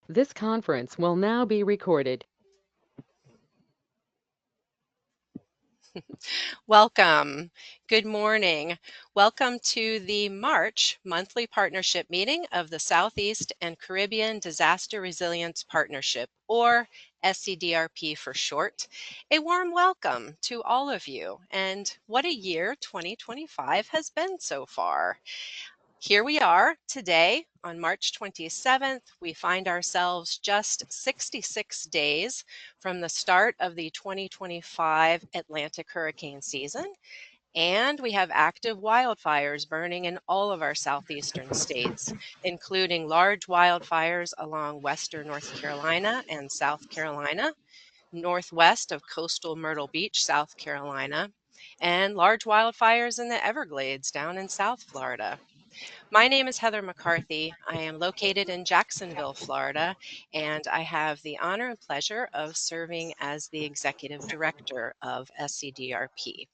This conference will now be recorded. Welcome. Good morning. Welcome to the March monthly partnership meeting of the Southeast and Caribbean Disaster Resilience Partnership, or SCDRP for short. A warm welcome to all of you, and what a year 2025 has been so far. Here we are today on March 27th. We find ourselves just 66 days from the start of the 2025 Atlantic hurricane season, and we have active wildfires burning in all of our southeastern states, including large wildfires along western North Carolina and South Carolina, northwest of coastal Myrtle Beach, South Carolina, and large wildfires in the Everglades down in South Florida. My name is Heather McCarthy. I am located in Jacksonville, Florida, and I have the honor and pleasure of serving as the Executive Director of SCDRP.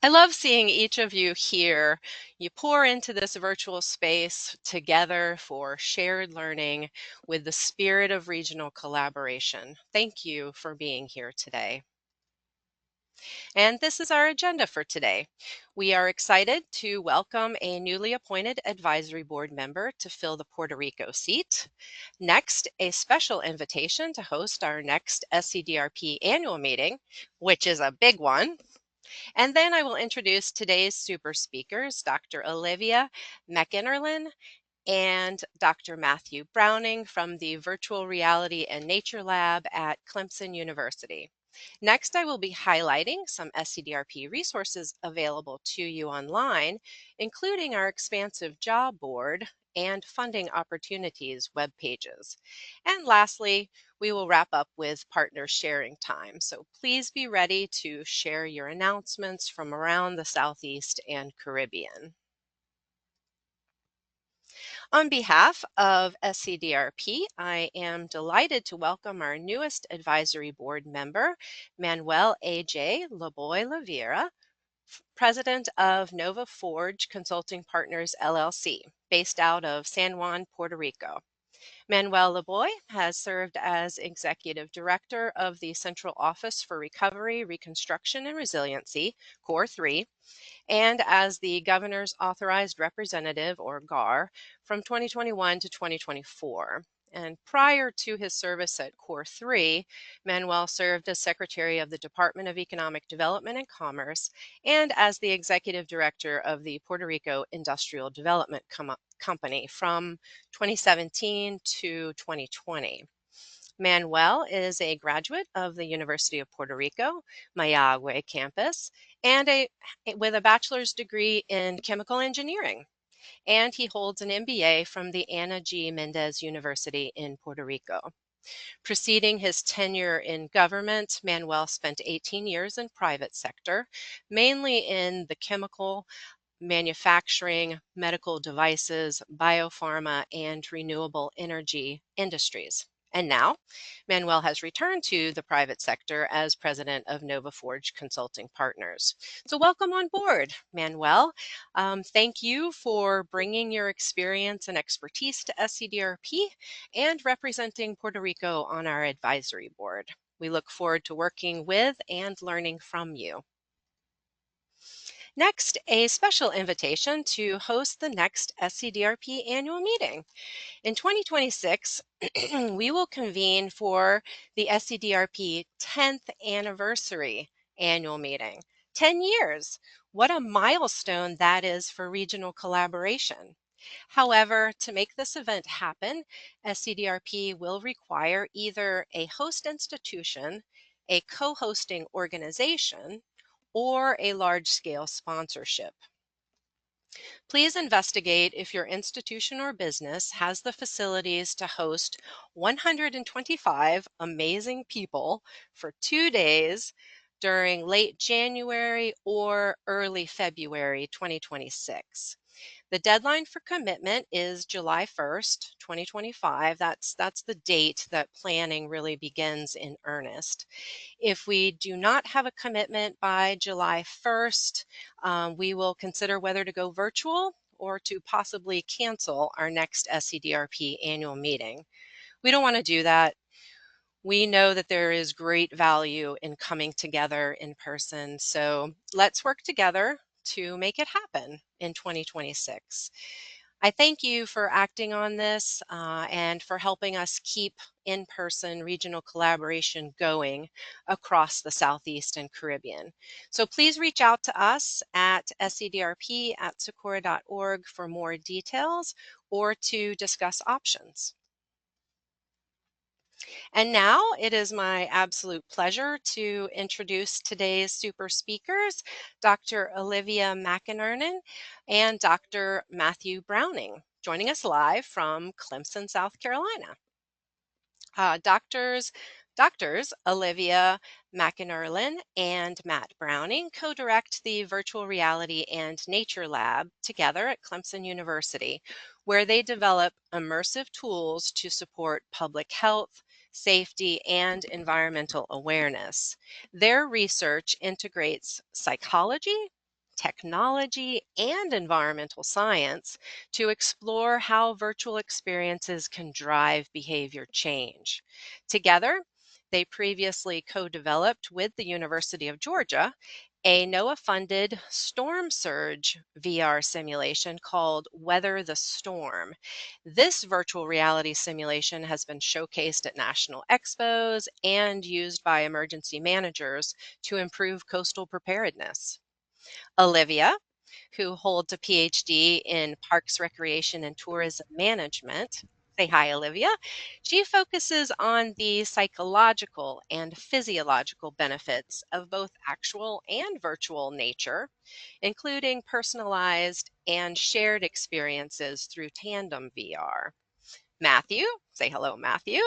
I love seeing each of you here. You pour into this virtual space together for shared learning with the spirit of regional collaboration. Thank you for being here today. And this is our agenda for today. We are excited to welcome a newly appointed advisory board member to fill the Puerto Rico seat. Next, a special invitation to host our next SCDRP annual meeting, which is a big one. And then I will introduce today's super speakers, Dr. Olivia McAnirlin and Dr. Matthew Browning from the Virtual Reality and Nature Lab at Clemson University. Next, I will be highlighting some SCDRP resources available to you online, including our expansive job board and funding opportunities web pages. And lastly, we will wrap up with partner sharing time. So please be ready to share your announcements from around the Southeast and Caribbean. On behalf of SCDRP, I am delighted to welcome our newest advisory board member, Manuel A.J. Laboy Lavera, president of Nova Forge Consulting Partners, LLC, based out of San Juan, Puerto Rico. Manuel Laboy has served as executive director of the Central Office for Recovery, Reconstruction, and Resiliency, CORE 3, and as the Governor's Authorized Representative, or GAR, from 2021 to 2024. And prior to his service at CORE 3, Manuel served as Secretary of the Department of Economic Development and Commerce and as the Executive Director of the Puerto Rico Industrial Development Company from 2017 to 2020. Manuel is a graduate of the University of Puerto Rico, Mayagüe campus, and with a bachelor's degree in chemical engineering. And he holds an MBA from the Ana G. Mendez University in Puerto Rico. Preceding his tenure in government, Manuel spent 18 years in private sector, mainly in the chemical, manufacturing, medical devices, biopharma, and renewable energy industries. And now, Manuel has returned to the private sector as president of Nova Forge Consulting Partners. So welcome on board, Manuel. Thank you for bringing your experience and expertise to SCDRP and representing Puerto Rico on our advisory board. We look forward to working with and learning from you. Next, a special invitation to host the next SCDRP annual meeting. In 2026, we will convene for the SCDRP 10th anniversary annual meeting. 10 years. What a milestone that is for regional collaboration. However, to make this event happen, SCDRP will require either a host institution, a co-hosting organization, or a large-scale sponsorship. Please investigate if your institution or business has the facilities to host 125 amazing people for 2 days during late January or early February 2026. The deadline for commitment is July 1st, 2025. That's the date that planning really begins in earnest. If we do not have a commitment by July 1st, we will consider whether to go virtual or to possibly cancel our next SCDRP annual meeting. We don't want to do that. We know that there is great value in coming together in person, so let's work together to make it happen in 2026. I thank you for acting on this and for helping us keep in-person regional collaboration going across the Southeast and Caribbean. So please reach out to us at scdrp@socorro.org for more details or to discuss options. And now it is my absolute pleasure to introduce today's super speakers, Dr. Olivia McAnirlin and Dr. Matthew Browning, joining us live from Clemson, South Carolina. Doctors Olivia McAnirlin and Matt Browning co-direct the Virtual Reality and Nature Lab together at Clemson University, where they develop immersive tools to support public health, safety, and environmental awareness. Their research integrates psychology, technology, and environmental science to explore how virtual experiences can drive behavior change. Together, they previously co-developed with the University of Georgia a NOAA-funded storm surge VR simulation called Weather the Storm. This virtual reality simulation has been showcased at national expos and used by emergency managers to improve coastal preparedness. Olivia, who holds a PhD in Parks, Recreation, and Tourism Management. Say hi, Olivia. She focuses on the psychological and physiological benefits of both actual and virtual nature, including personalized and shared experiences through tandem VR. Matthew, say hello, Matthew,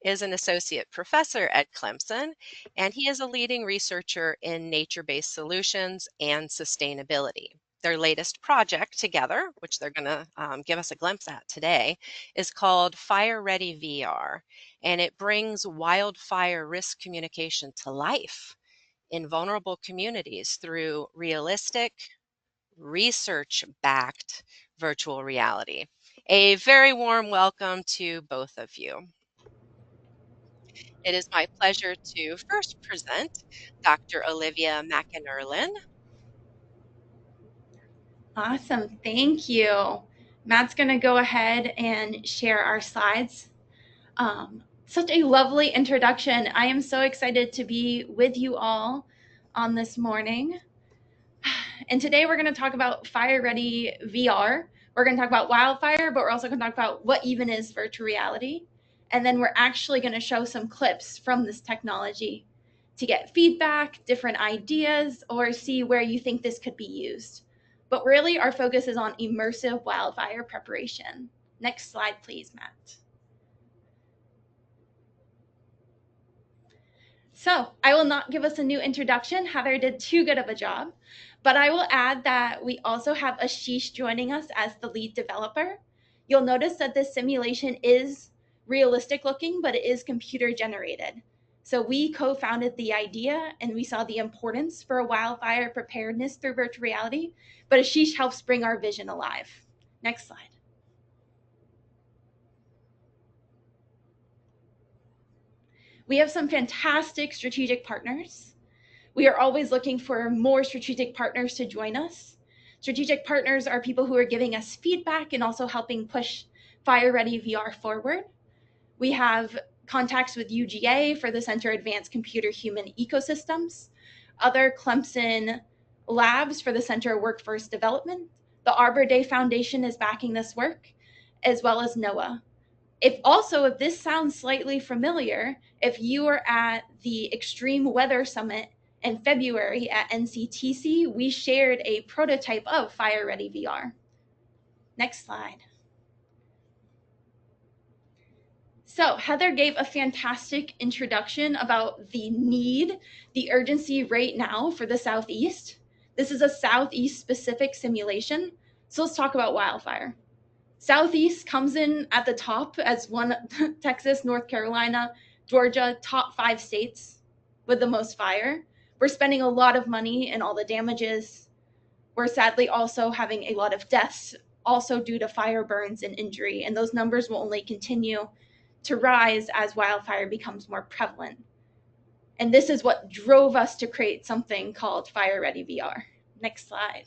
is an associate professor at Clemson, and he is a leading researcher in nature-based solutions and sustainability. Their latest project together, which they're going to give us a glimpse at today, is called FireReady VR, and it brings wildfire risk communication to life in vulnerable communities through realistic, research-backed virtual reality. A very warm welcome to both of you. It is my pleasure to first present Dr. Olivia McAnirlin. Awesome, thank you. Matt's going to go ahead and share our slides. Such a lovely introduction. I am so excited to be with you all on this morning. And today we're going to talk about FireReady VR. We're going to talk about Wildfire, but we're also going to talk about what even is virtual reality. And then we're actually going to show some clips from this technology to get feedback, different ideas, or see where you think this could be used. But really, our focus is on immersive wildfire preparation. Next slide, please, Matt. So I will not give us a new introduction. Heather did too good of a job. But I will add that we also have Ashish joining us as the lead developer. You'll notice that this simulation is realistic looking, but it is computer generated. So we co-founded the idea and we saw the importance for a wildfire preparedness through virtual reality, but Ashish helps bring our vision alive. Next slide. We have some fantastic strategic partners. We are always looking for more strategic partners to join us. Strategic partners are people who are giving us feedback and also helping push FireReady VR forward. We have contacts with UGA for the Center of Advanced Computer Human Ecosystems, other Clemson labs for the Center of Workforce Development. The Arbor Day Foundation is backing this work, as well as NOAA. If this sounds slightly familiar, if you were at the Extreme Weather Summit in February at NCTC, we shared a prototype of FireReady VR. Next slide. So Heather gave a fantastic introduction about the need, the urgency right now for the Southeast. This is a Southeast specific simulation. So let's talk about wildfire. Southeast comes in at the top as one, Texas, North Carolina, Georgia, top 5 states with the most fire. We're spending a lot of money and all the damages. we're sadly also having a lot of deaths also due to fire burns and injury, and those numbers will only continue to rise as wildfire becomes more prevalent. And this is what drove us to create something called FireReady VR. Next slide.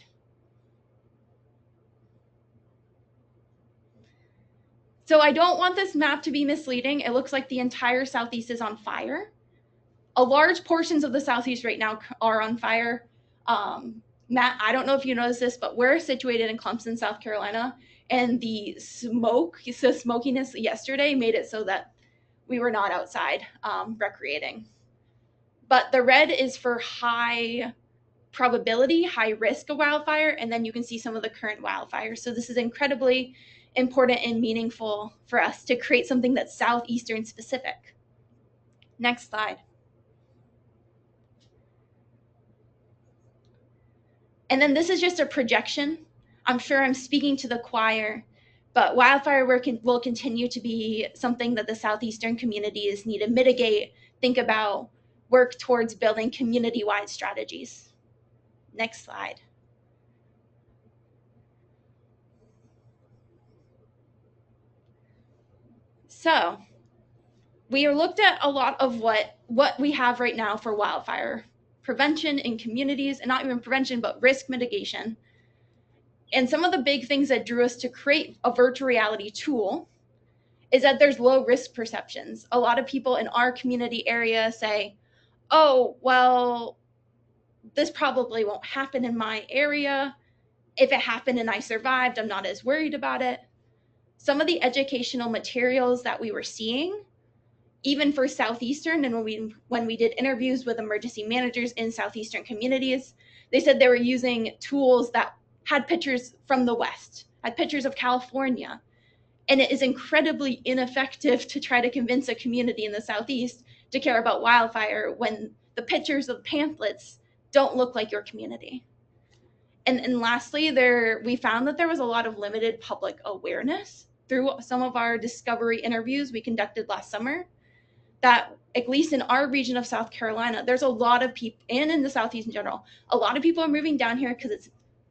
So I don't want this map to be misleading. It looks like the entire Southeast is on fire. A large portions of the Southeast right now are on fire. Matt, I don't know if you noticed this, but we're situated in Clemson, South Carolina, and the smokiness yesterday made it so that we were not outside recreating. But the red is for high probability, high risk of wildfire, and then you can see some of the current wildfires. So this is incredibly important and meaningful for us to create something that's Southeastern specific. Next slide. And then this is just a projection. I'm sure I'm speaking to the choir, but wildfire work will continue to be something that the Southeastern communities need to mitigate, think about, work towards building community-wide strategies. Next slide. So we looked at a lot of what we have right now for wildfire prevention in communities, and not even prevention, but risk mitigation. And some of the big things that drew us to create a virtual reality tool is that there's low risk perceptions. A lot of people in our community area say, oh, well, this probably won't happen in my area. If it happened and I survived, I'm not as worried about it. Some of the educational materials that we were seeing, even for Southeastern, and when we did interviews with emergency managers in Southeastern communities, they said they were using tools that had pictures from the West, had pictures of California. And it is incredibly ineffective to try to convince a community in the Southeast to care about wildfire when the pictures of pamphlets don't look like your community. And lastly, we found that there was a lot of limited public awareness through some of our discovery interviews we conducted last summer, that at least in our region of South Carolina, there's a lot of people, and in the Southeast in general, a lot of people are moving down here because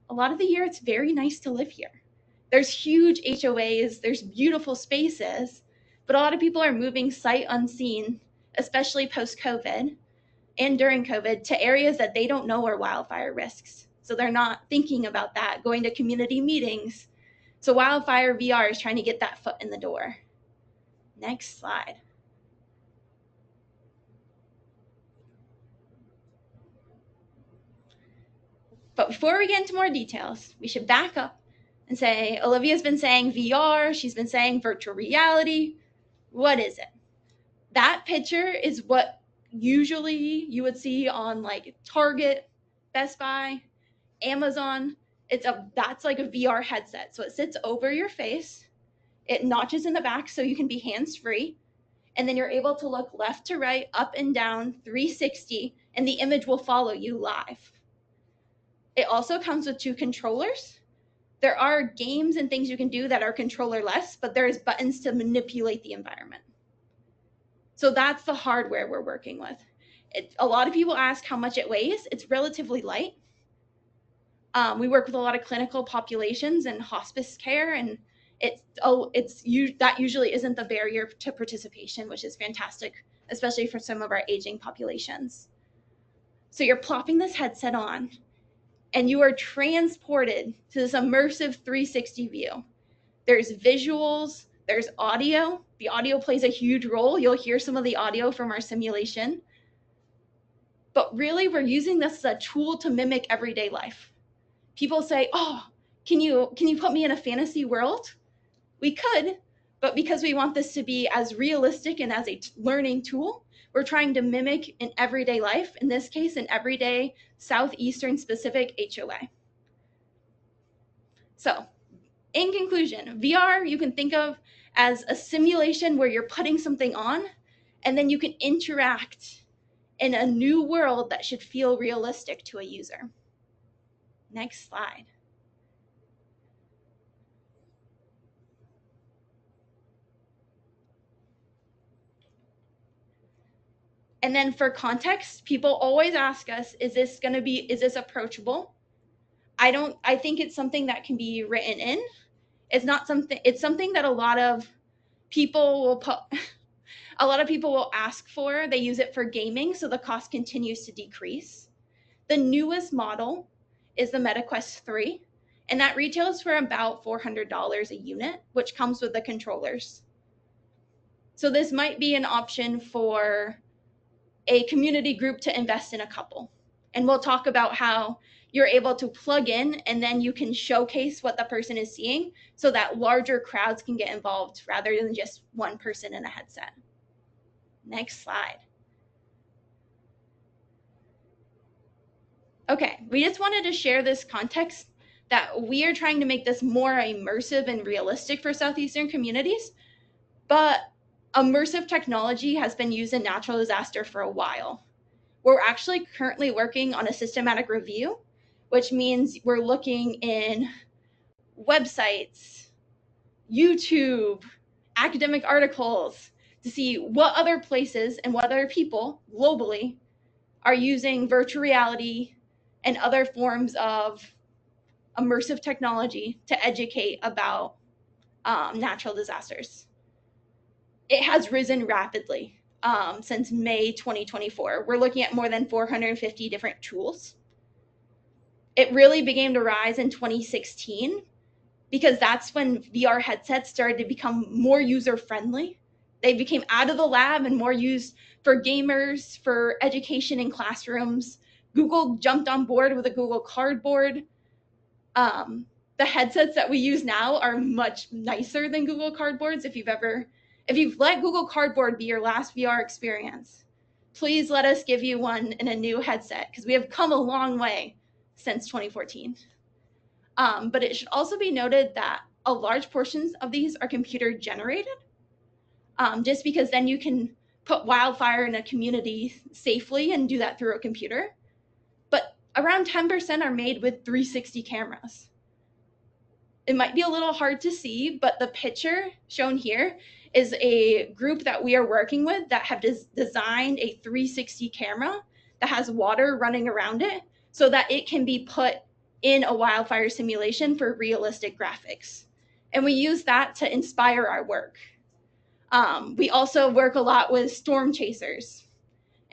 a lot of the year it's very nice to live here. There's huge HOAs, there's beautiful spaces, but a lot of people are moving sight unseen, especially post-COVID and during COVID, to areas that they don't know are wildfire risks. So they're not thinking about that, going to community meetings. So Wildfire VR is trying to get that foot in the door. Next slide. But before we get into more details, we should back up and say, Olivia's been saying VR, she's been saying virtual reality. What is it? That picture is what usually you would see on like Target, Best Buy, Amazon. That's like a VR headset. So it sits over your face. It notches in the back so you can be hands-free. And then you're able to look left to right, up and down, 360, and the image will follow you live. It also comes with 2 controllers. There are games and things you can do that are controller-less, but there's buttons to manipulate the environment. So that's the hardware we're working with. A lot of people ask how much it weighs. It's relatively light. We work with a lot of clinical populations and hospice care, and that usually isn't the barrier to participation, which is fantastic, especially for some of our aging populations. So you're plopping this headset on, and you are transported to this immersive 360 view. There's visuals, there's audio. The audio plays a huge role. You'll hear some of the audio from our simulation. But really, we're using this as a tool to mimic everyday life. People say, oh, can you put me in a fantasy world? We could, but because we want this to be as realistic and as a learning tool, we're trying to mimic in everyday life, in this case, an everyday Southeastern specific HOA. So in conclusion, VR you can think of as a simulation where you're putting something on and then you can interact in a new world that should feel realistic to a user. Next slide. And then for context, people always ask us, is this approachable? I think it's something that can be written in. It's something that a lot of people will put, a lot of people will ask for. They use it for gaming, so the cost continues to decrease. The newest model is the MetaQuest 3, and that retails for about $400 a unit, which comes with the controllers. So this might be an option for a community group to invest in a couple. And we'll talk about how you're able to plug in and then you can showcase what the person is seeing so that larger crowds can get involved rather than just one person in a headset. Next slide. Okay, we just wanted to share this context that we are trying to make this more immersive and realistic for Southeastern communities, but immersive technology has been used in natural disaster for a while. We're actually currently working on a systematic review, which means we're looking in websites, YouTube, academic articles to see what other places and what other people globally are using virtual reality and other forms of immersive technology to educate about natural disasters. It has risen rapidly since May 2024. We're looking at more than 450 different tools. It really began to rise in 2016 because that's when VR headsets started to become more user-friendly. They became out of the lab and more used for gamers, for education in classrooms. Google jumped on board with a Google Cardboard. The headsets that we use now are much nicer than Google Cardboards. If you've let Google Cardboard be your last VR experience, please let us give you one in a new headset because we have come a long way since 2014. But it should also be noted that a large portions of these are computer generated, just because then you can put Wildfire in a community safely and do that through a computer. But around 10% are made with 360 cameras. It might be a little hard to see, but the picture shown here is a group that we are working with that have designed a 360 camera that has water running around it so that it can be put in a wildfire simulation for realistic graphics. And we use that to inspire our work. We also work a lot with storm chasers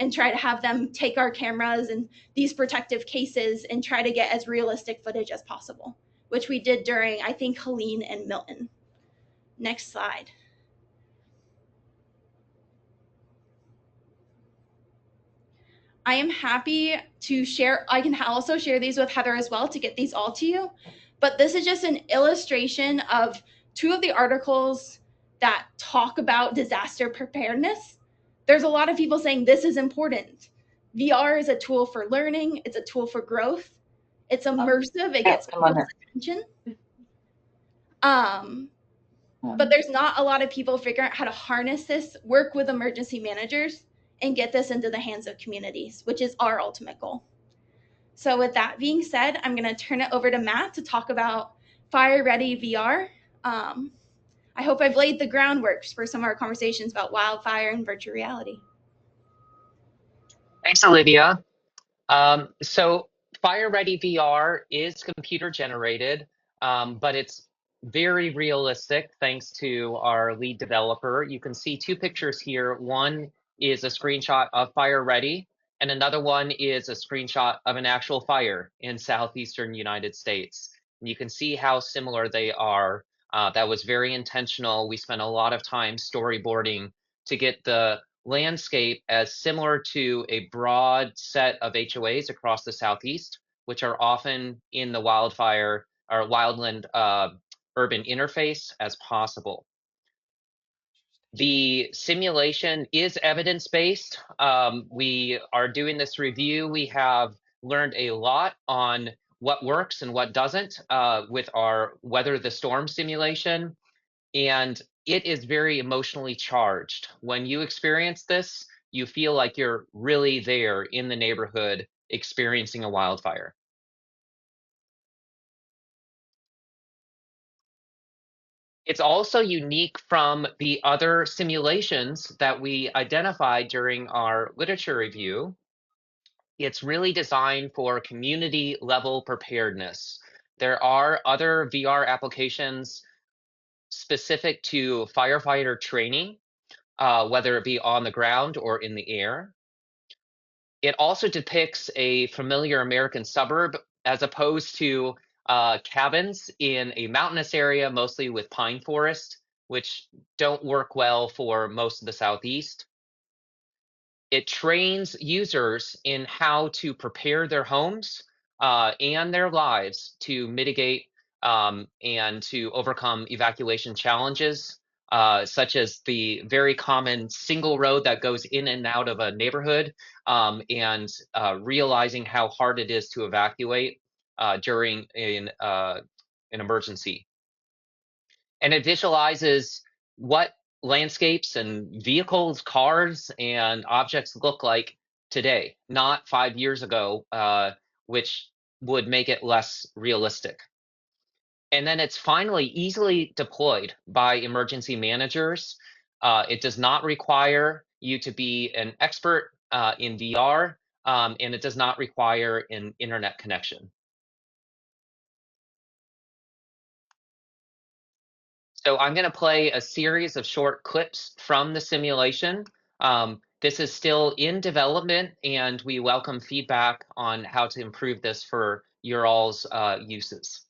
and try to have them take our cameras and these protective cases and try to get as realistic footage as possible, which we did during, I think, Helene and Milton. Next slide. I am happy to share, I can also share these with Heather as well to get these all to you, but this is just an illustration of two of the articles that talk about disaster preparedness. There's a lot of people saying this is important. VR is a tool for learning, it's a tool for growth, it's immersive, it gets people's attention. But there's not a lot of people figuring out how to harness this, work with emergency managers, and get this into the hands of communities, which is our ultimate goal. So with that being said, I'm going to turn it over to Matt to talk about FireReady VR. I hope I've laid the groundwork for some of our conversations about wildfire and virtual reality. Thanks, Olivia. So FireReady VR is computer generated, but it's very realistic thanks to our lead developer. You can see two pictures here. One is a screenshot of FireReady, and another one is a screenshot of an actual fire in southeastern United States. And you can see how similar they are. That was very intentional. We spent a lot of time storyboarding to get the landscape as similar to a broad set of HOAs across the Southeast, which are often in the wildfire or wildland urban interface as possible. The simulation is evidence-based. We are doing this review. We have learned a lot on what works and what doesn't with our Weather the Storm simulation. And it is very emotionally charged. When you experience this, you feel like you're really there in the neighborhood experiencing a wildfire. It's also unique from the other simulations that we identified during our literature review. It's really designed for community level preparedness. There are other VR applications specific to firefighter training, whether it be on the ground or in the air. It also depicts a familiar American suburb as opposed to cabins in a mountainous area, mostly with pine forest, which don't work well for most of the Southeast. It trains users in how to prepare their homes and their lives to mitigate and to overcome evacuation challenges, such as the very common single road that goes in and out of a neighborhood, and realizing how hard it is to evacuate during an emergency. And it visualizes what landscapes and vehicles, cars, and objects look like today, not 5 years ago, which would make it less realistic. And then it's finally easily deployed by emergency managers. It does not require you to be an expert in VR, and it does not require an internet connection. So I'm going to play a series of short clips from the simulation. This is still in development, and we welcome feedback on how to improve this for your all's uses.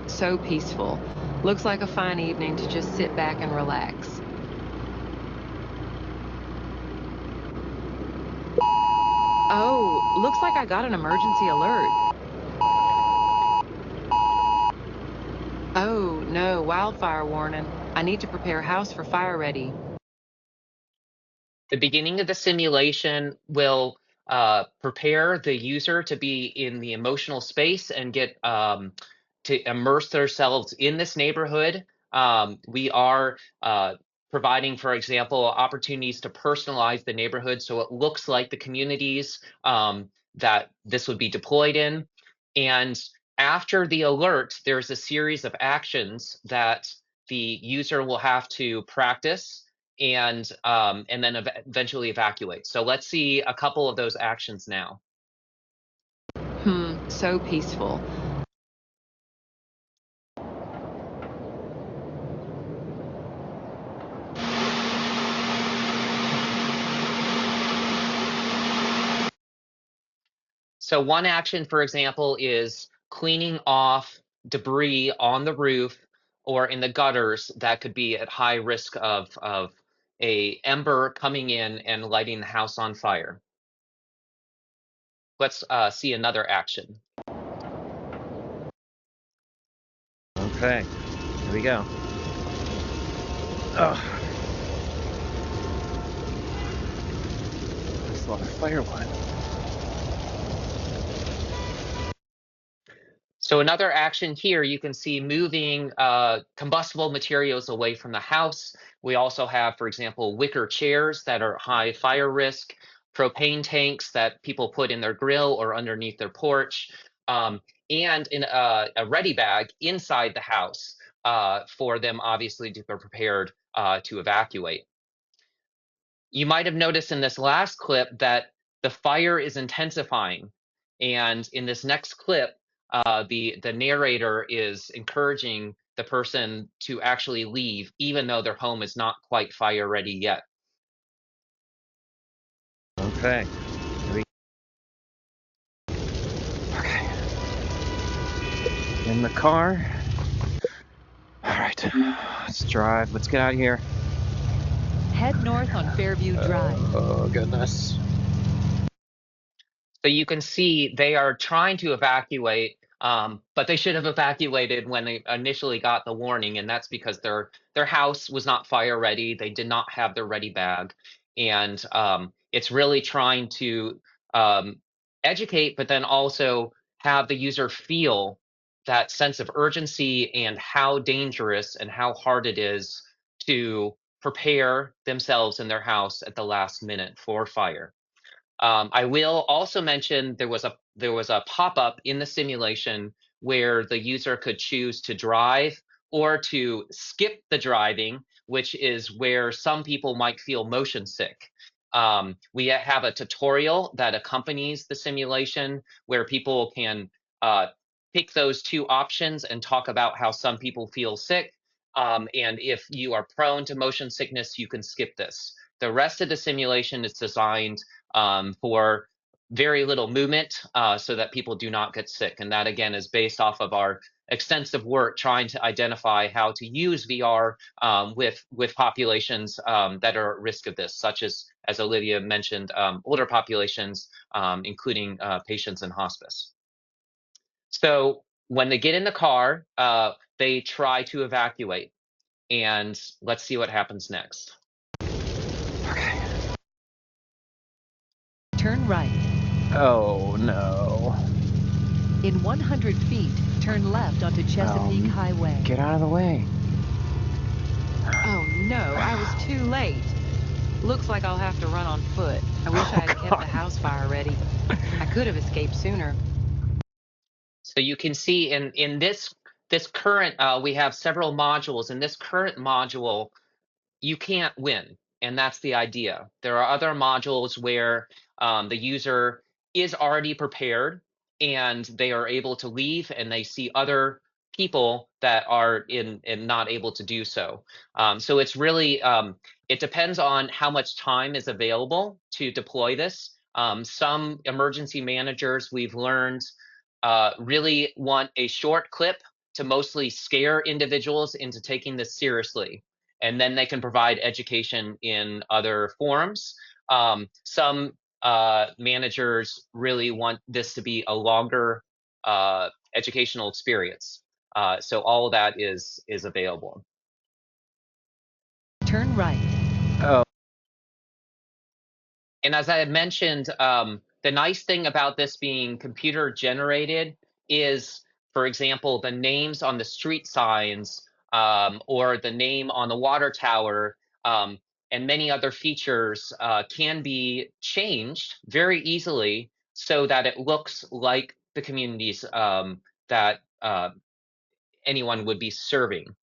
So peaceful. Looks like a fine evening to just sit back and relax. Oh, looks like I got an emergency alert. Oh, no, wildfire warning. I need to prepare house for FireReady. The beginning of the simulation will prepare the user to be in the emotional space and get to immerse themselves in this neighborhood. We are providing, for example, opportunities to personalize the neighborhood so it looks like the communities that this would be deployed in. And after the alert, there's a series of actions that the user will have to practice and then eventually evacuate. So let's see a couple of those actions now. So peaceful. So one action, for example, is cleaning off debris on the roof or in the gutters that could be at high risk of a ember coming in and lighting the house on fire. Let's see another action. Okay, here we go. Oh. There's a lot of firewood. So another action here, you can see moving combustible materials away from the house. We also have, for example, wicker chairs that are high fire risk, propane tanks that people put in their grill or underneath their porch, and in a ready bag inside the house for them, obviously, to be prepared to evacuate. You might have noticed in this last clip that the fire is intensifying. And in this next clip, the narrator is encouraging the person to actually leave, even though their home is not quite fire ready yet. Okay. Okay. In the car. All right. Let's drive. Let's get out of here. Head north on Fairview Drive. Oh, goodness. So you can see they are trying to evacuate, but they should have evacuated when they initially got the warning, and that's because their house was not fire ready. They did not have their ready bag, and it's really trying to educate, but then also have the user feel that sense of urgency and how dangerous and how hard it is to prepare themselves in their house at the last minute for fire. I will also mention there was a pop-up in the simulation where the user could choose to drive or to skip the driving, which is where some people might feel motion sick. We have a tutorial that accompanies the simulation where people can pick those two options and talk about how some people feel sick. And if you are prone to motion sickness, you can skip this. The rest of the simulation is designed for very little movement so that people do not get sick. And that, again, is based off of our extensive work trying to identify how to use VR with populations that are at risk of this, such as Olivia mentioned, older populations, including patients in hospice. So when they get in the car, they try to evacuate. And let's see what happens next. Okay. Turn right. Oh, no. In 100 feet, turn left onto Chesapeake Highway. Get out of the way. Oh no, I was too late. Looks like I'll have to run on foot. I wish I had kept the house fire ready. I could have escaped sooner. So you can see in this current, we have several modules. In this current module, you can't win, and that's the idea. There are other modules where the user is already prepared and they are able to leave, and they see other people that are in and not able to do so. So it's really it depends on how much time is available to deploy this. Some emergency managers, we've learned, really want a short clip to mostly scare individuals into taking this seriously, and then they can provide education in other forums. Some managers really want this to be a longer educational experience. So all of that is available. Turn right. Oh. And as I had mentioned, the nice thing about this being computer generated is, for example, the names on the street signs or the name on the water tower and many other features can be changed very easily so that it looks like the communities that anyone would be serving.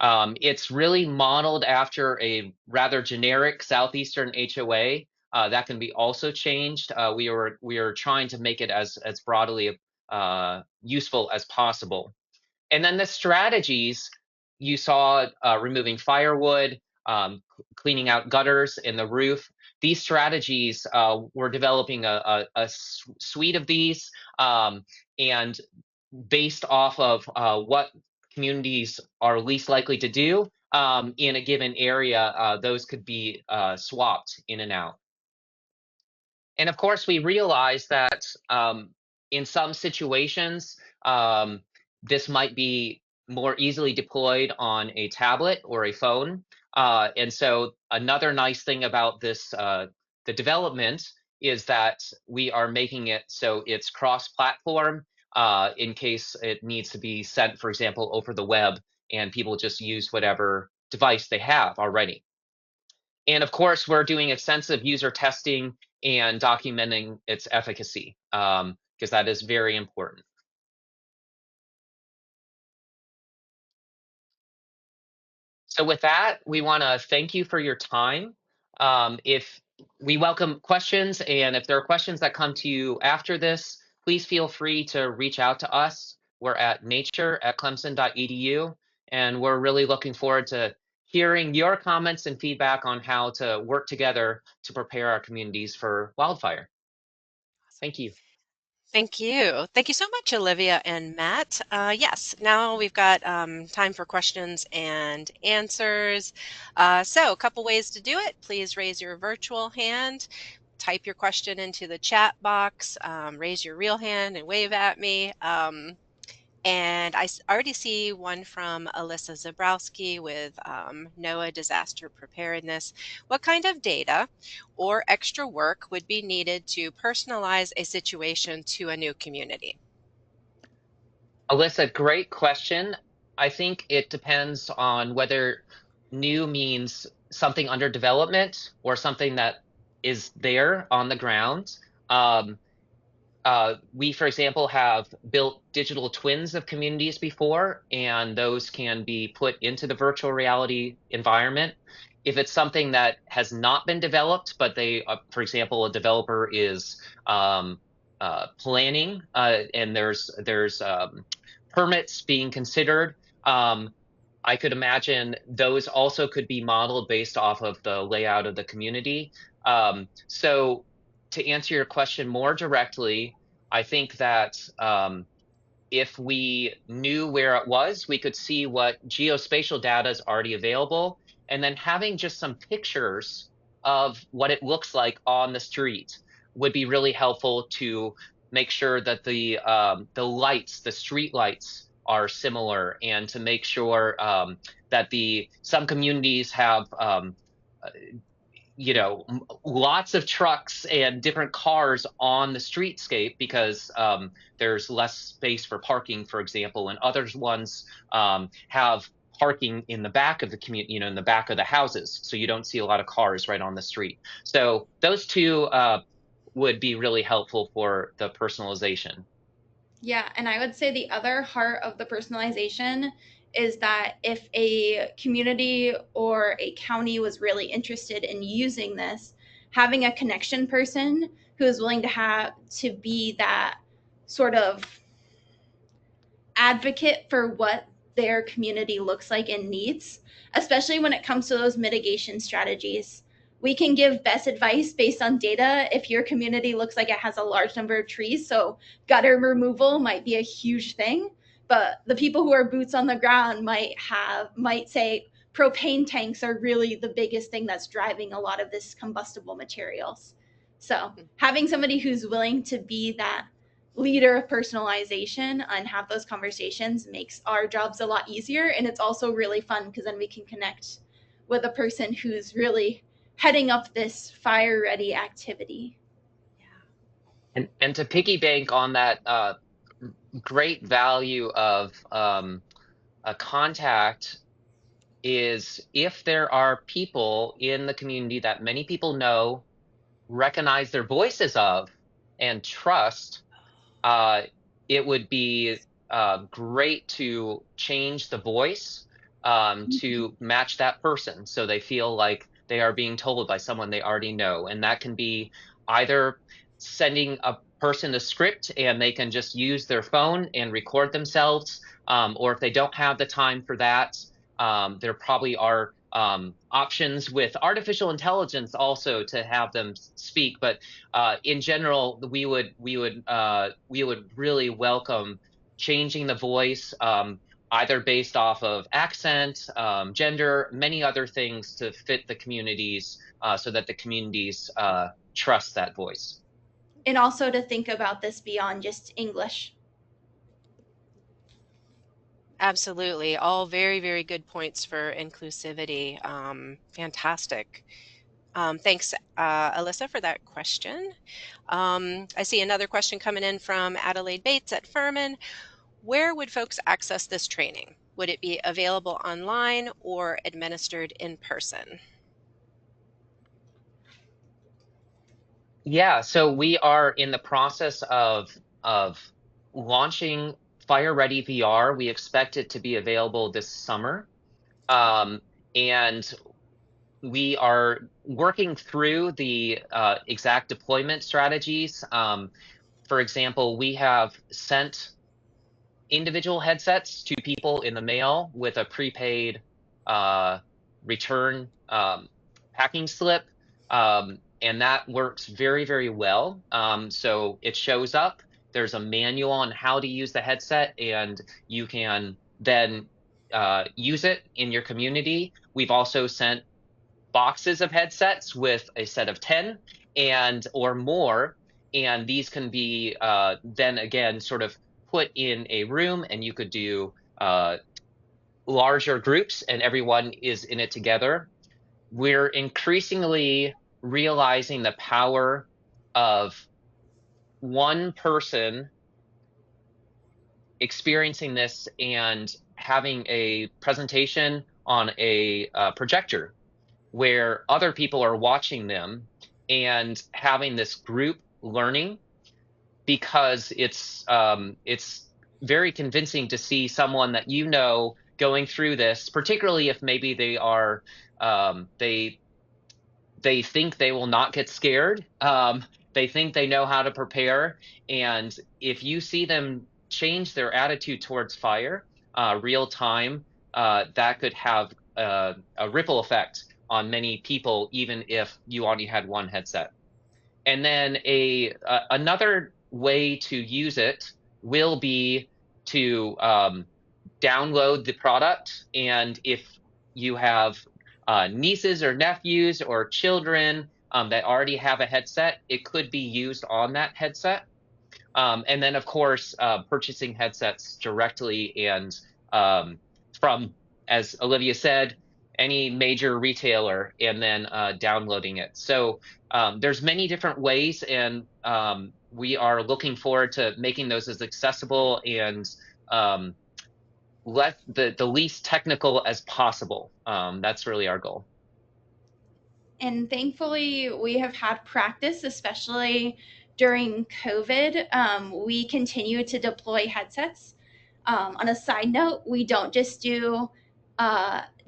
It's really modeled after a rather generic Southeastern HOA. That can be also changed. We are trying to make it as broadly useful as possible. And then the strategies you saw, removing firewood, cleaning out gutters in the roof. These strategies, we're developing a suite of these, and based off of what communities are least likely to do in a given area, those could be swapped in and out. And of course, we realize that in some situations, this might be more easily deployed on a tablet or a phone. And so another nice thing about this, the development, is that we are making it so it's cross-platform in case it needs to be sent, for example, over the web, and people just use whatever device they have already. And of course, we're doing extensive user testing and documenting its efficacy, because that is very important. So with that, we want to thank you for your time. If we welcome questions, and if there are questions that come to you after this, please feel free to reach out to us. We're at nature@clemson.edu, and we're really looking forward to hearing your comments and feedback on how to work together to prepare our communities for wildfire. Thank you. Thank you. Thank you so much, Olivia and Matt. Yes, now we've got time for questions and answers. So a couple ways to do it. Please raise your virtual hand, type your question into the chat box, raise your real hand and wave at me. And I already see one from Alyssa Zabrowski with NOAA Disaster Preparedness. What kind of data or extra work would be needed to personalize a situation to a new community? Alyssa, great question. I think it depends on whether new means something under development or something that is there on the ground. we, for example, have built digital twins of communities before, and those can be put into the virtual reality environment. If it's something that has not been developed, but they, for example, a developer is planning, and there's permits being considered, I could imagine those also could be modeled based off of the layout of the community. So to answer your question more directly, I think that if we knew where it was, we could see what geospatial data is already available, and then having just some pictures of what it looks like on the street would be really helpful to make sure that the lights, the street lights, are similar, and to make sure that some communities have lots of trucks and different cars on the streetscape because there's less space for parking, for example, and others ones have parking in the back of the community, in the back of the houses, so you don't see a lot of cars right on the street. So those two would be really helpful for the personalization. Yeah, and I would say the other heart of the personalization is that if a community or a county was really interested in using this, having a connection person who is willing to be that sort of advocate for what their community looks like and needs, especially when it comes to those mitigation strategies. We can give best advice based on data if your community looks like it has a large number of trees. So gutter removal might be a huge thing, but the people who are boots on the ground might say propane tanks are really the biggest thing that's driving a lot of this combustible materials. So having somebody who's willing to be that leader of personalization and have those conversations makes our jobs a lot easier. And it's also really fun because then we can connect with a person who's really heading up this FireReady activity. And to piggyback on that great value of a contact is if there are people in the community that many people know, recognize their voices of, and trust, it would be great to change the voice to match that person so they feel like they are being told by someone they already know. And that can be either sending a person a script and they can just use their phone and record themselves, or if they don't have the time for that, there probably are options with artificial intelligence also to have them speak. But in general, we would really welcome changing the voice, either based off of accent, gender, many other things to fit the communities, so that the communities trust that voice. And also to think about this beyond just English. Absolutely. All very, very good points for inclusivity. Fantastic. Thanks, Alyssa, for that question. I see another question coming in from Adelaide Bates at Furman. Where would folks access this training? Would it be available online or administered in person? Yeah, so we are in the process of launching FireReady VR. We expect it to be available this summer. And we are working through the exact deployment strategies. For example, we have sent individual headsets to people in the mail with a prepaid return packing slip. And that works very, very well. So it shows up. There's a manual on how to use the headset, and you can then use it in your community. We've also sent boxes of headsets with a set of 10 or more, and these can be then again sort of put in a room, and you could do larger groups, and everyone is in it together. We're increasingly realizing the power of one person experiencing this and having a presentation on a projector where other people are watching them and having this group learning. because it's very convincing to see someone that you know going through this, particularly if maybe they are they think they will not get scared. They think they know how to prepare, and if you see them change their attitude towards fire real time, that could have a ripple effect on many people, even if you only had one headset. And then another way to use it will be to download the product. And if you have nieces or nephews or children that already have a headset, it could be used on that headset. And then, of course, purchasing headsets directly and from, as Olivia said, any major retailer, and then downloading it. So there's many different ways, and we are looking forward to making those as accessible and the least technical as possible. That's really our goal. And thankfully, we have had practice, especially during COVID. We continue to deploy headsets. On a side note, we don't just do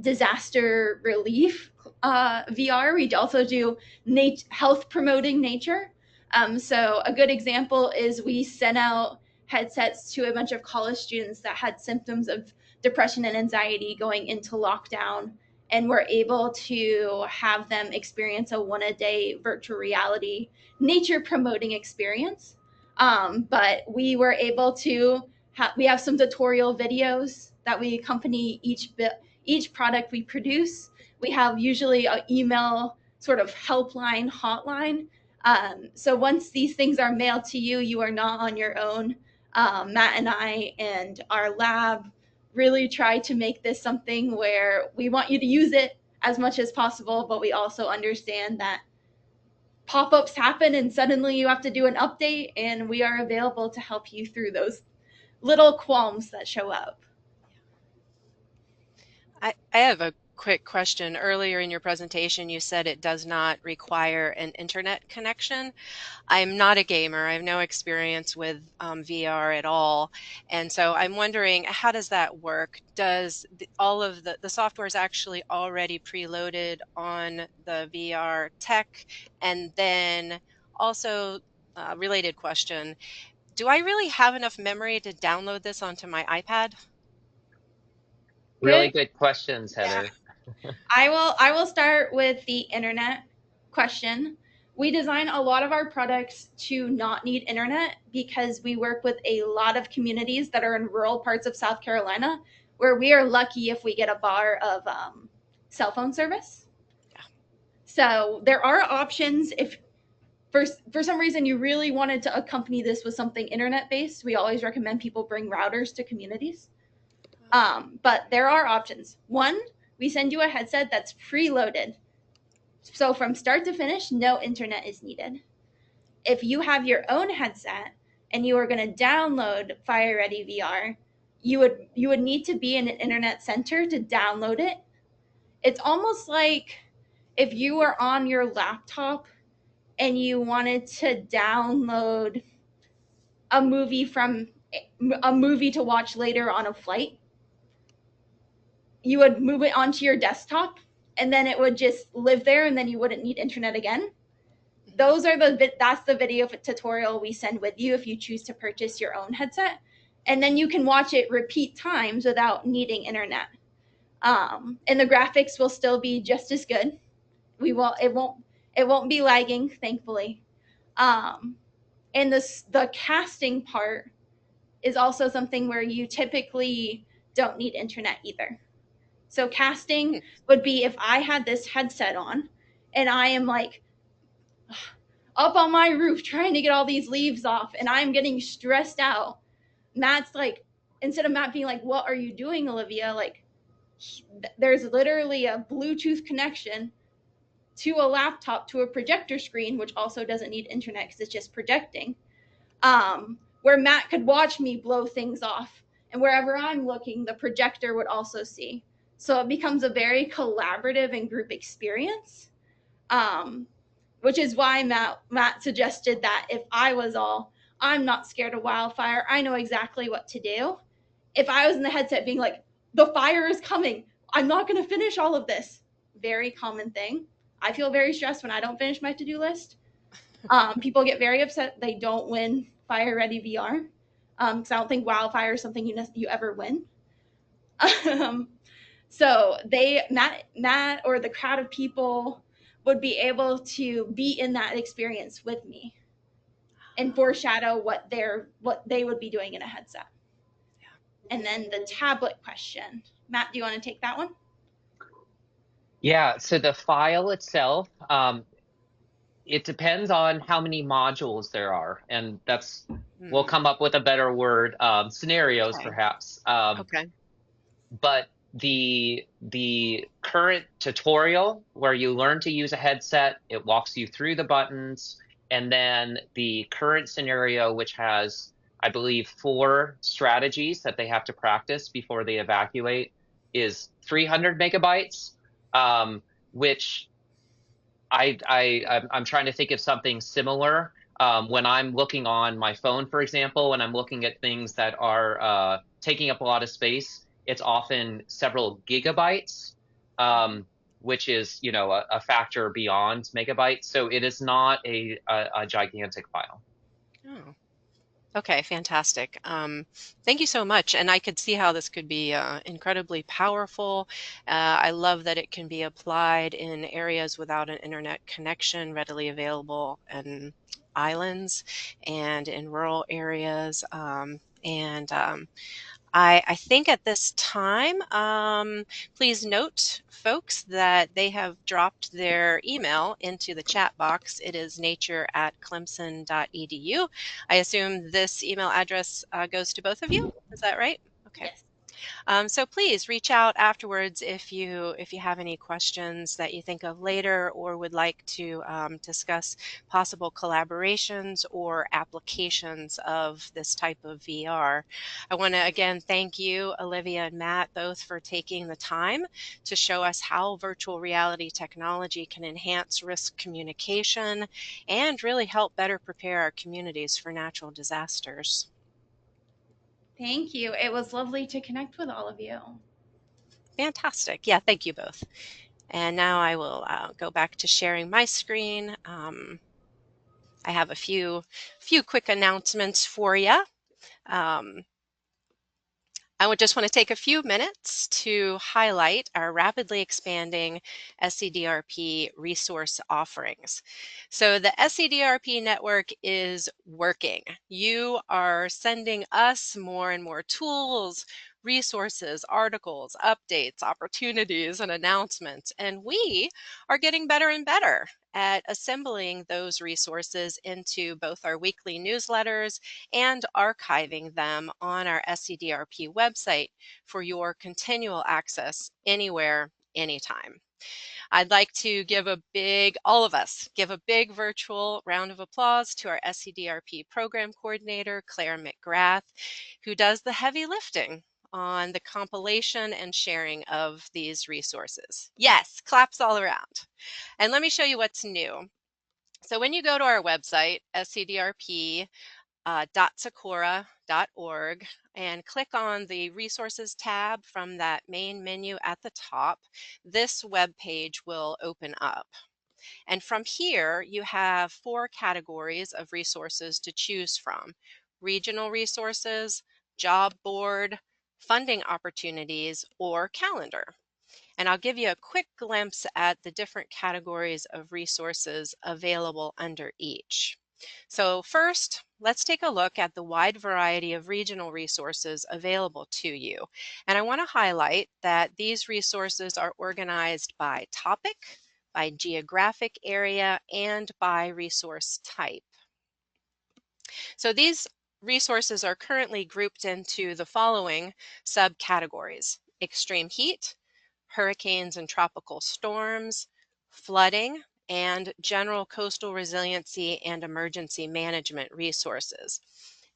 disaster relief VR. We also do health promoting nature. So a good example is we sent out headsets to a bunch of college students that had symptoms of depression and anxiety going into lockdown, and we're able to have them experience a 1-a-day virtual reality nature promoting experience. But we were able to we have some tutorial videos that we accompany each product we produce. We have usually an email sort of helpline, hotline. So once these things are mailed to you, you are not on your own. Matt and I and our lab really try to make this something where we want you to use it as much as possible, but we also understand that pop-ups happen and suddenly you have to do an update, and we are available to help you through those little qualms that show up. I have a quick question. Earlier in your presentation, you said it does not require an internet connection. I'm not a gamer. I have no experience with VR at all. And so I'm wondering, how does that work? Does all of the software is actually already preloaded on the VR tech? And then also, related question, do I really have enough memory to download this onto my iPad? Really good questions, Heather. Yeah. I will start with the internet question. We design a lot of our products to not need internet because we work with a lot of communities that are in rural parts of South Carolina, where we are lucky if we get a bar of cell phone service. Yeah. So there are options. If for some reason you really wanted to accompany this with something internet based, we always recommend people bring routers to communities. But there are options. One, we send you a headset that's preloaded. So from start to finish, no internet is needed. If you have your own headset and you are going to download FireReady VR, you would need to be in an internet center to download it. It's almost like if you were on your laptop and you wanted to download a movie to watch later on a flight. You would move it onto your desktop, and then it would just live there, and then you wouldn't need internet again. That's the video tutorial we send with you if you choose to purchase your own headset, and then you can watch it repeat times without needing internet. And the graphics will still be just as good. It won't be lagging, thankfully. And the casting part is also something where you typically don't need internet either. So casting would be if I had this headset on and I am like up on my roof trying to get all these leaves off and I'm getting stressed out. Matt's like, instead of Matt being like, "What are you doing, Olivia?" Like, there's literally a Bluetooth connection to a laptop to a projector screen, which also doesn't need internet because it's just projecting, where Matt could watch me blow things off. And wherever I'm looking, the projector would also see. So it becomes a very collaborative and group experience, which is why Matt suggested that if I was all I'm not scared of wildfire. I know exactly what to do. If I was in the headset being like, the fire is coming, I'm not going to finish all of this. Very common thing. I feel very stressed when I don't finish my to-do list. People get very upset they don't win FireReady VR, because I don't think wildfire is something you ever win. So Matt or the crowd of people would be able to be in that experience with me and foreshadow what they would be doing in a headset. And then the tablet question. Matt, do you want to take that one? Yeah, so the file itself, it depends on how many modules there are, and we'll come up with a better word, scenarios Okay. perhaps. Okay. But the current tutorial where you learn to use a headset, it walks you through the buttons, and then the current scenario, which has, I believe, 4 strategies that they have to practice before they evacuate, is 300 megabytes, which I'm trying to think of something similar. When I'm looking on my phone, for example, when I'm looking at things that are taking up a lot of space, it's often several gigabytes, which is, you know, a factor beyond megabytes. So it is not a gigantic file. Oh. Okay, fantastic. Thank you so much. And I could see how this could be incredibly powerful. I love that it can be applied in areas without an internet connection readily available in islands and in rural areas. I think at this time, please note, folks, that they have dropped their email into the chat box. It is nature@clemson.edu. I assume this email address goes to both of you. Is that right? Okay. Yes. So please reach out afterwards if you have any questions that you think of later or would like to discuss possible collaborations or applications of this type of VR. I want to again thank you, Olivia and Matt, both for taking the time to show us how virtual reality technology can enhance risk communication and really help better prepare our communities for natural disasters. Thank you. It was lovely to connect with all of you. Fantastic. Yeah, thank you both. And now I will go back to sharing my screen. I have a few quick announcements for you. I would just want to take a few minutes to highlight our rapidly expanding SCDRP resource offerings. So the SCDRP network is working. You are sending us more and more tools, resources, articles, updates, opportunities, and announcements, and we are getting better and better at assembling those resources into both our weekly newsletters and archiving them on our SCDRP website for your continual access anywhere, anytime. I'd like to all of us, give a big virtual round of applause to our SCDRP program coordinator, Claire McGrath, who does the heavy lifting on the compilation and sharing of these resources. Yes, claps all around. And let me show you what's new. So when you go to our website, scdrp.socorro.org, and click on the resources tab from that main menu at the top, this web page will open up. And from here, you have 4 categories of resources to choose from: regional resources, job board, funding opportunities, or calendar. And I'll give you a quick glimpse at the different categories of resources available under each. So first, let's take a look at the wide variety of regional resources available to you. And I want to highlight that these resources are organized by topic, by geographic area, and by resource type. So these resources are currently grouped into the following subcategories: extreme heat, hurricanes and tropical storms, flooding, and general coastal resiliency and emergency management resources.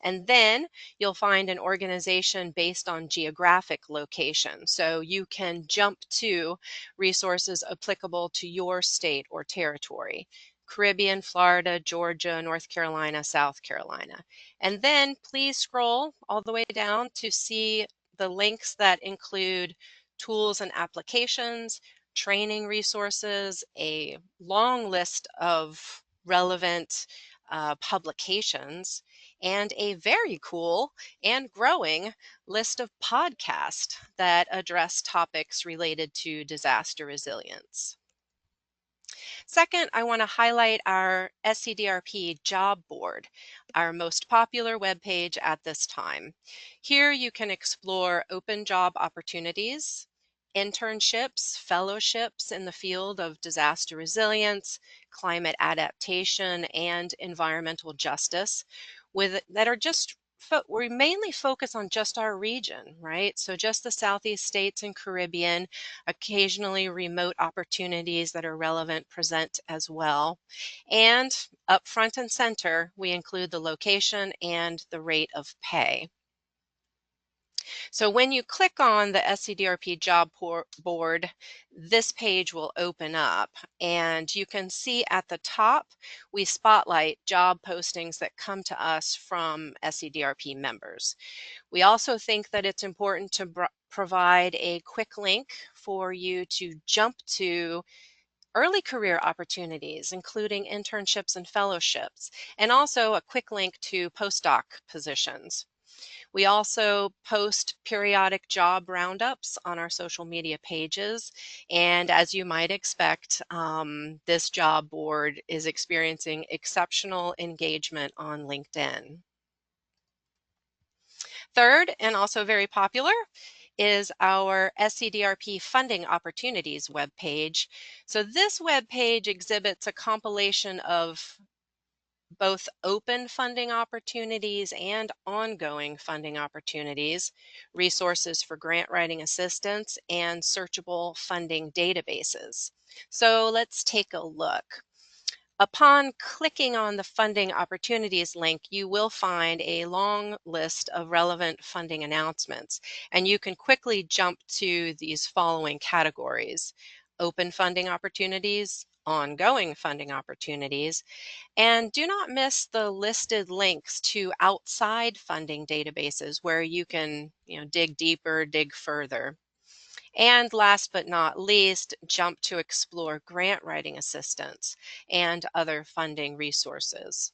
And then you'll find an organization based on geographic location. So you can jump to resources applicable to your state or territory. Caribbean, Florida, Georgia, North Carolina, South Carolina. And then please scroll all the way down to see the links that include tools and applications, training resources, a long list of relevant publications, and a very cool and growing list of podcasts that address topics related to disaster resilience. Second, I want to highlight our SCDRP job board, our most popular webpage at this time. Here you can explore open job opportunities, internships, fellowships in the field of disaster resilience, climate adaptation, and environmental justice that are just we mainly focus on just our region, right? So just the Southeast states and Caribbean, occasionally remote opportunities that are relevant present as well. And up front and center, we include the location and the rate of pay. So when you click on the SCDRP job board, this page will open up, and you can see at the top, we spotlight job postings that come to us from SCDRP members. We also think that it's important to provide a quick link for you to jump to early career opportunities, including internships and fellowships, and also a quick link to postdoc positions. We also post periodic job roundups on our social media pages. And as you might expect, this job board is experiencing exceptional engagement on LinkedIn. Third, and also very popular, is our SCDRP funding opportunities webpage. So this webpage exhibits a compilation of both open funding opportunities and ongoing funding opportunities, resources for grant writing assistance, and searchable funding databases. So let's take a look. Upon clicking on the funding opportunities link, you will find a long list of relevant funding announcements, and you can quickly jump to these following categories: open funding opportunities, ongoing funding opportunities, and do not miss the listed links to outside funding databases where you can, dig deeper, dig further. And last but not least, jump to explore grant writing assistance and other funding resources.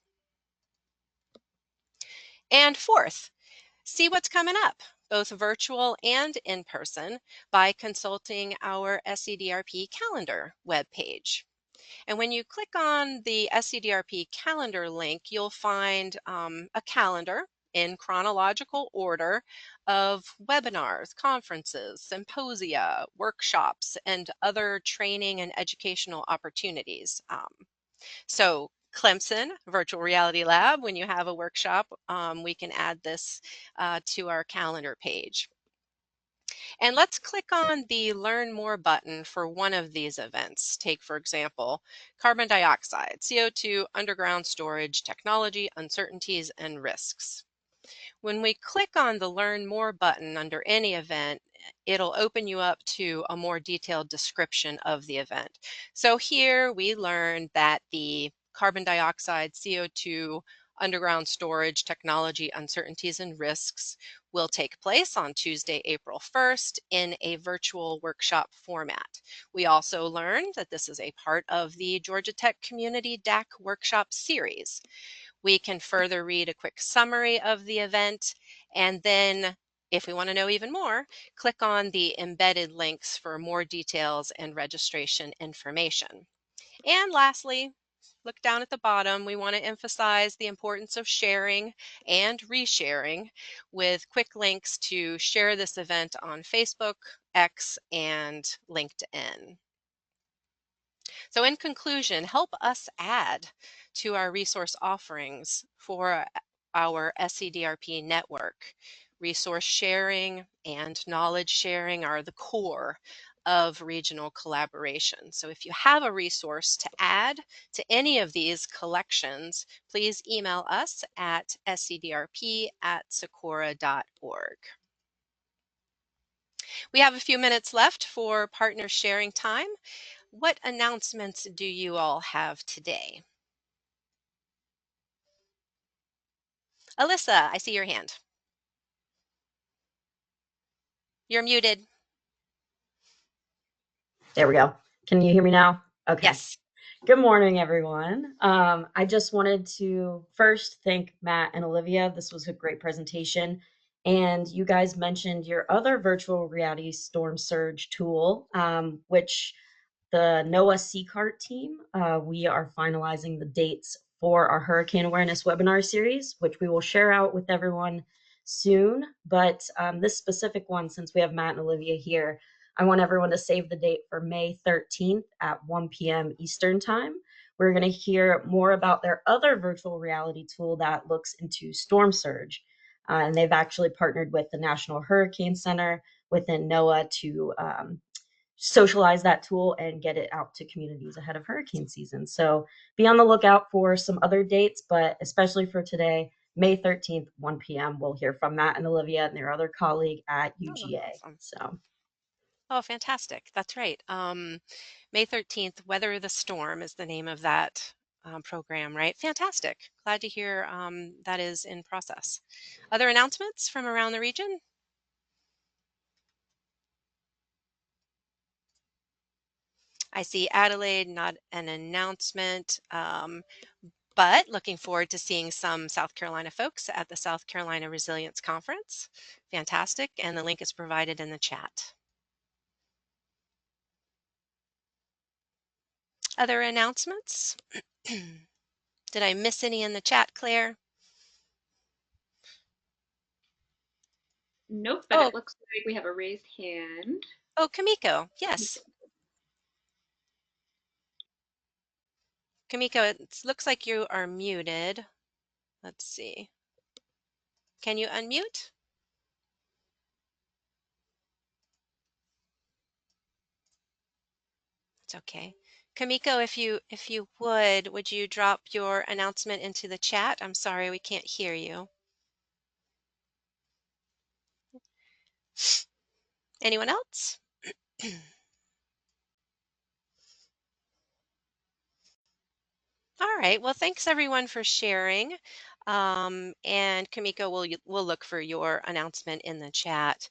And fourth, see what's coming up, both virtual and in person, by consulting our SCDRP calendar webpage. And when you click on the SCDRP calendar link, you'll find a calendar in chronological order of webinars, conferences, symposia, workshops, and other training and educational opportunities. So Clemson Virtual Reality Lab, when you have a workshop, we can add this to our calendar page. And let's click on the Learn More button for one of these events. Take, for example, carbon dioxide, CO2, underground storage, technology, uncertainties, and risks. When we click on the Learn More button under any event, it'll open you up to a more detailed description of the event. So here we learned that the carbon dioxide, CO2, underground storage, technology, uncertainties, and risks will take place on Tuesday, April 1st in a virtual workshop format. We also learned that this is a part of the Georgia Tech Community DAC Workshop Series. We can further read a quick summary of the event, and then if we want to know even more, click on the embedded links for more details and registration information. And lastly, look down at the bottom. We want to emphasize the importance of sharing and resharing with quick links to share this event on Facebook, X, and LinkedIn. So in conclusion, help us add to our resource offerings for our SCDRP network. Resource sharing and knowledge sharing are the core of regional collaboration. So if you have a resource to add to any of these collections, please email us at scdrp@socorro.org. We have a few minutes left for partner sharing time. What announcements do you all have today? Alyssa, I see your hand. You're muted. There we go. Can you hear me now? Okay. Yes. Good morning, everyone. I just wanted to first thank Matt and Olivia. This was a great presentation. And you guys mentioned your other virtual reality storm surge tool, which the NOAA CCART team, we are finalizing the dates for our hurricane awareness webinar series, which we will share out with everyone soon. But this specific one, since we have Matt and Olivia here, I want everyone to save the date for May 13th at 1 p.m. Eastern Time. We're going to hear more about their other virtual reality tool that looks into storm surge. And they've actually partnered with the National Hurricane Center within NOAA to socialize that tool and get it out to communities ahead of hurricane season. So be on the lookout for some other dates, but especially for today, May 13th, 1 p.m., we'll hear from Matt and Olivia and their other colleague at UGA. Awesome. So. Oh, fantastic. That's right. May 13th, Weather the Storm is the name of that program, right? Fantastic. Glad to hear that is in process. Other announcements from around the region? I see Adelaide, not an announcement, but looking forward to seeing some South Carolina folks at the South Carolina Resilience Conference. Fantastic. And the link is provided in the chat. Other announcements? Did I miss any in the chat, Claire? Nope, but it looks like we have a raised hand. Oh, Kamiko, yes. Kamiko, it looks like you are muted. Let's see. Can you unmute? It's okay. Kamiko, if you would you drop your announcement into the chat? I'm sorry, we can't hear you. Anyone else? All right. Well, thanks everyone for sharing. And Kamiko, we'll look for your announcement in the chat.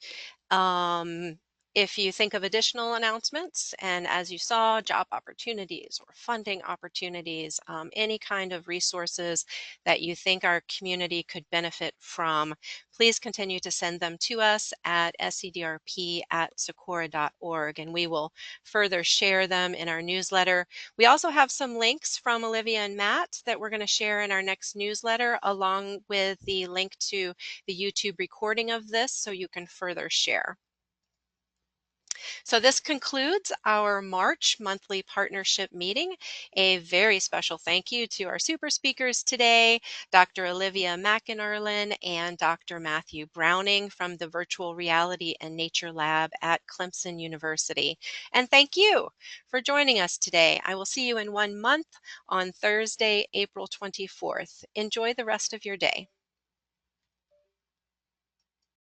If you think of additional announcements, and as you saw, job opportunities or funding opportunities, any kind of resources that you think our community could benefit from, please continue to send them to us at scdrp@socorro.org, and we will further share them in our newsletter. We also have some links from Olivia and Matt that we're going to share in our next newsletter, along with the link to the YouTube recording of this so you can further share. So this concludes our March monthly partnership meeting. A very special thank you to our super speakers today, Dr. Olivia McAnirlin and Dr. Matthew Browning from the Virtual Reality and Nature Lab at Clemson University. And thank you for joining us today. I will see you in 1 month on Thursday, April 24th. Enjoy the rest of your day.